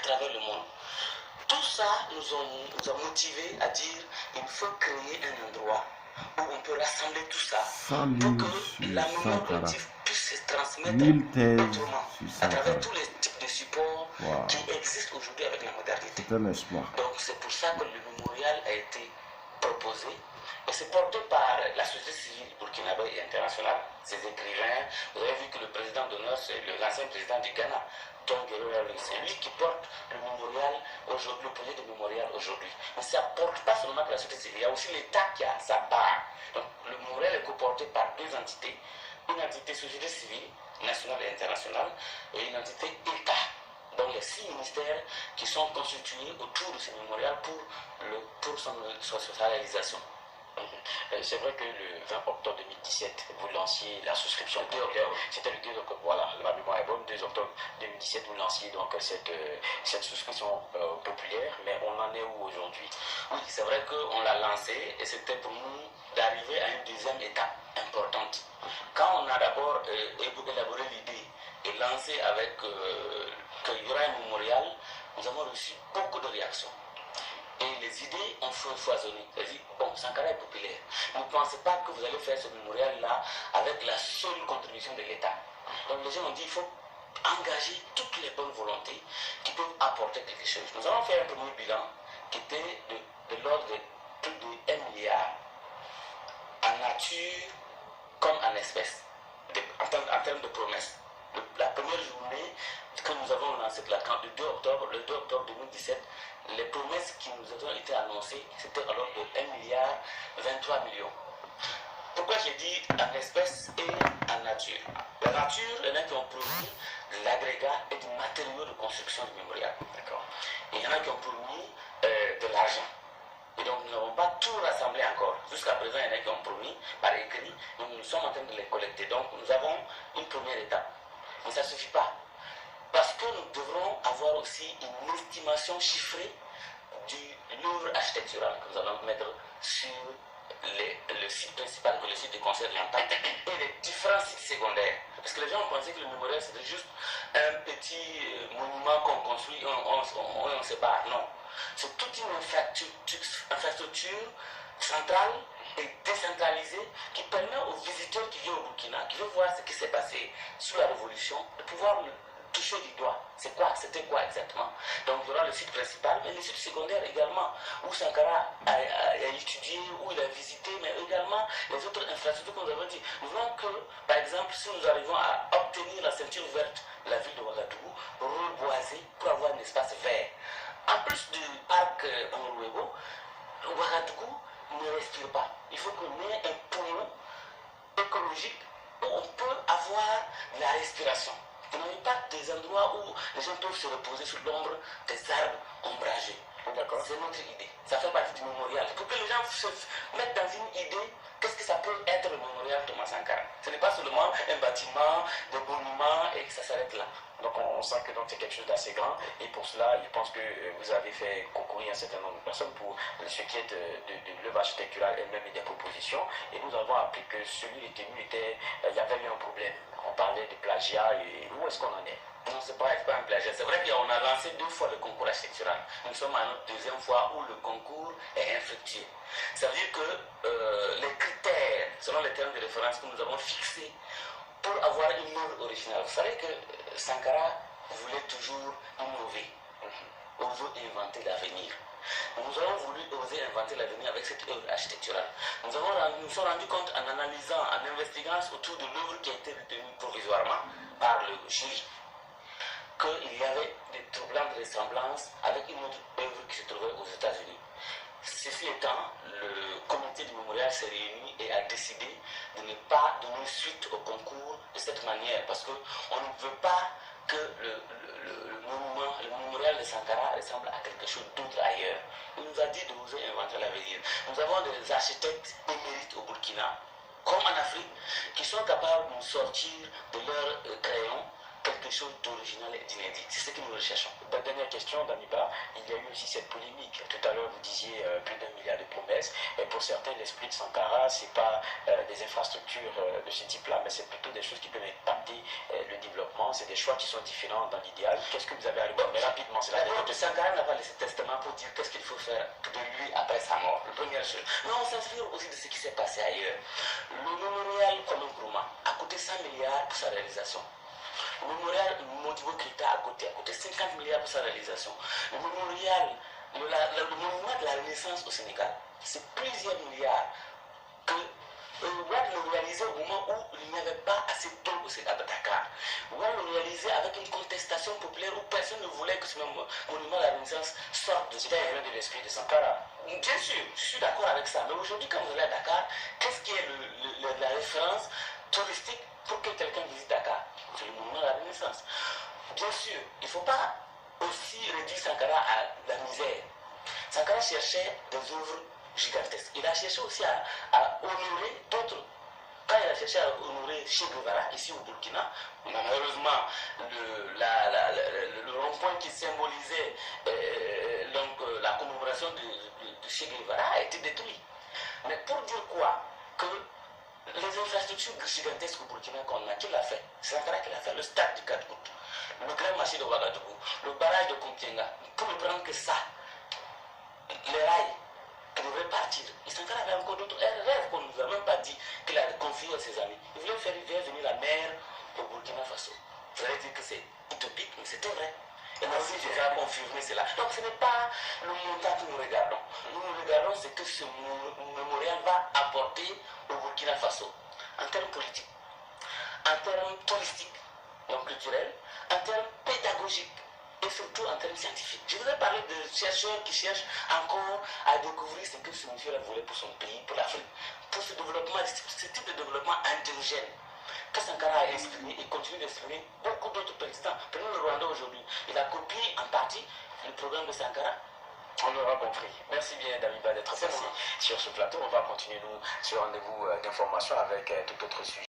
travers le monde. Tout ça nous a motivés à dire qu'il faut créer un endroit où on peut rassembler tout ça pour que la mémoire collective puisse se transmettre autrement, à travers tous les types de supports qui existent aujourd'hui avec la modernité. Donc c'est pour ça que le mémorial a été proposé et c'est porté par la société civile burkinabé et internationale, ses écrivains. Vous avez vu que le président d'honneur, c'est l'ancien président du Ghana, Tom Guerrero, c'est lui qui porte le mémorial aujourd'hui, le projet de mémorial aujourd'hui. Mais ça ne porte pas seulement que la société civile, il y a aussi l'État qui a sa part. Donc le mémorial est coporté par deux entités, une entité société civile, nationale et internationale, et une entité État. Donc il y a 6 ministères qui sont constitués autour de ce mémorial pour sa réalisation. C'est vrai que le 20 octobre 2017, vous lanciez la souscription. C'était le 2 octobre, voilà, ma mémoire est bonne. 2 octobre 2017, vous lanciez donc cette souscription populaire, mais on en est où aujourd'hui? Oui, c'est vrai qu'on l'a lancé et c'était pour nous d'arriver à une deuxième étape importante. Quand on a d'abord élaboré l'idée et lancé avec qu'il y aura un mémorial, nous avons reçu beaucoup de réactions. Et les idées ont foisonné. C'est-à-dire, bon, Sankara est populaire. Ne pensez pas que vous allez faire ce mémorial-là avec la seule contribution de l'État. Donc les gens ont dit qu'il faut engager toutes les bonnes volontés qui peuvent apporter quelque chose. Nous avons fait un premier bilan qui était de l'ordre de plus de 1 milliard en nature comme en espèces, en termes de promesses. La première journée que nous avons lancé le 2 octobre 2017, les promesses qui nous ont été annoncées, c'était alors de 1 milliard 23 millions. Pourquoi j'ai dit en espèces et en nature? La nature, il y en a qui ont promis de l'agrégat et du matériau de construction du mémorial. D'accord. Et il y en a qui ont promis de l'argent. Et donc nous n'avons pas tout rassemblé encore. Jusqu'à présent, il y en a qui ont promis par écrit, donc nous sommes en train de les collecter. Donc nous avons une première étape. Mais ça ne suffit pas. Parce que nous devrons avoir aussi une estimation chiffrée de l'œuvre architecturale que nous allons mettre sur le site principal, que le site de concert de l'entente, et les différents sites secondaires. Parce que les gens ont pensé que le mémorial c'était juste un petit monument qu'on construit et on se barre. Non. C'est toute une infrastructure centrale et décentralisée qui permet aux visiteurs qui viennent au Burkina, qui veulent voir ce qui s'est passé sous la révolution, de pouvoir toucher du doigt. C'était quoi exactement? Donc il y aura le site principal, mais le site secondaire également, où Sankara a étudié, où il a visité, mais également les autres infrastructures que nous avons dit. Nous voulons que, par exemple, si nous arrivons à obtenir la ceinture verte de la ville de Ouagadougou, reboiser pour avoir un espace vert. En plus du parc Onrouego, Ouagadougou ne respire pas. Il faut qu'on ait un poumon écologique où on peut avoir la respiration. On n'a pas des endroits où les gens peuvent se reposer sous l'ombre des arbres ombragés. C'est notre idée. Ça fait partie du mémorial. Pour que les gens se mettent dans une idée, qu'est-ce que ça peut être le mémorial Thomas Sankara? Ce n'est pas seulement un bâtiment, des monuments et que ça s'arrête là. Donc on sent que c'est quelque chose d'assez grand et pour cela, je pense que vous avez fait concourir un certain nombre de personnes pour ce qui est de l'œuvre architecturale elle-même et des propositions. Et nous avons appris que celui détenu il y avait eu un problème. On parlait de plagiat et où est-ce qu'on en est? Non, ce n'est pas un plagiat. C'est vrai qu'on a lancé 2 fois le concours architectural. Nous sommes à notre 2e fois où le concours est infructueux. Ça veut dire que les critères, selon les termes de référence que nous avons fixés pour avoir une œuvre originale, vous savez que Sankara voulait toujours innover, oser inventer l'avenir. Nous avons voulu oser inventer l'avenir avec cette œuvre architecturale. Nous nous sommes rendus compte en analysant, en investiguant autour de l'œuvre qui a été retenue provisoirement par le jury, qu'il y avait des troublantes ressemblances avec une autre œuvre qui se trouvait aux États-Unis. Ceci étant, le comité du mémorial s'est réuni et a décidé de ne pas donner suite au concours de cette manière, parce qu'on ne veut pas que le mémorial de Sankara ressemble à quelque chose d'autre ailleurs. Il nous a dit d'oser inventer l'avenir. Nous avons des architectes émérites au Burkina, comme en Afrique, qui sont capables de nous sortir de leurs crayons quelque chose d'original et d'inédit. C'est ce que nous recherchons. Dernière question, Damiba, il y a eu aussi cette polémique. Tout à l'heure, vous disiez plus d'1 milliard de promesses. Et pour certains, l'esprit de Sankara, ce n'est pas des infrastructures de ce type-là, mais c'est plutôt des choses qui peuvent impacter le développement. C'est des choix qui sont différents dans l'idéal. Qu'est-ce que vous avez à répondre? Mais rapidement, c'est la D'abord, Sankara n'a pas laissé testament pour dire qu'est-ce qu'il faut faire de lui après sa mort. La première chose. Mais on s'inspire aussi de ce qui s'est passé ailleurs. Le mémorial Kwame Nkrumah a coûté 100 milliards pour sa réalisation. Le mémorial Modibo Keïta a coûté 50 milliards pour sa réalisation. Le mémorial, le monument de la Renaissance au Sénégal, c'est plusieurs milliards que Ouad le réalisait au moment où il n'y avait pas assez d'eau à Dakar. Ouad le réalisait avec une contestation populaire où personne ne voulait que ce monument de la Renaissance sorte de terre. De l'esprit de Sankara. Bien sûr, je suis d'accord avec ça. Mais aujourd'hui, quand vous allez à Dakar, qu'est-ce qui est la référence touristique pour que quelqu'un visite Dakar? C'est le monument de la Renaissance. Bien sûr, il ne faut pas aussi réduire Sankara à la misère. Sankara cherchait des œuvres gigantesques. Il a cherché aussi à honorer d'autres. Quand il a cherché à honorer Che Guevara, ici au Burkina, malheureusement, le rond-point qui symbolisait la commémoration de Che Guevara a été détruit. Mais pour dire quoi? Que les infrastructures gigantesques au Burkina qu'on a, qui l'a fait? C'est Sankara qui l'a fait. Le stade du 4 août, le grand marché de Ouagadougou, le barrage de Kumtienga, pour ne prendre que ça, les rails qui devraient partir. Et Sankara avait encore d'autres rêves qu'on ne nous a même pas dit qu'il a confié à ses amis. Il voulait faire venir la mer au Burkina Faso. Vous allez dire que c'est utopique, mais c'était vrai. Et moi aussi, j'ai confirmé cela. Donc ce n'est pas le montant que nous regardons. Nous regardons ce que ce mémorial va apporter au Burkina Faso en termes politiques, en termes touristiques, donc culturels, en termes pédagogiques et surtout en termes scientifiques. Je voudrais parler de chercheurs qui cherchent encore à découvrir ce que ce monsieur-là voulait pour son pays, pour l'Afrique, pour ce développement, ce type de développement endogène que Sankara a exprimé et continue d'exprimer beaucoup d'autres présidents. Prenons le Rwanda aujourd'hui. Il a copié en partie le programme de Sankara. On l'aura compris. Merci bien, Damiba, d'être passé sur ce plateau. On va continuer, nous, ce rendez-vous d'information avec tout autre sujet.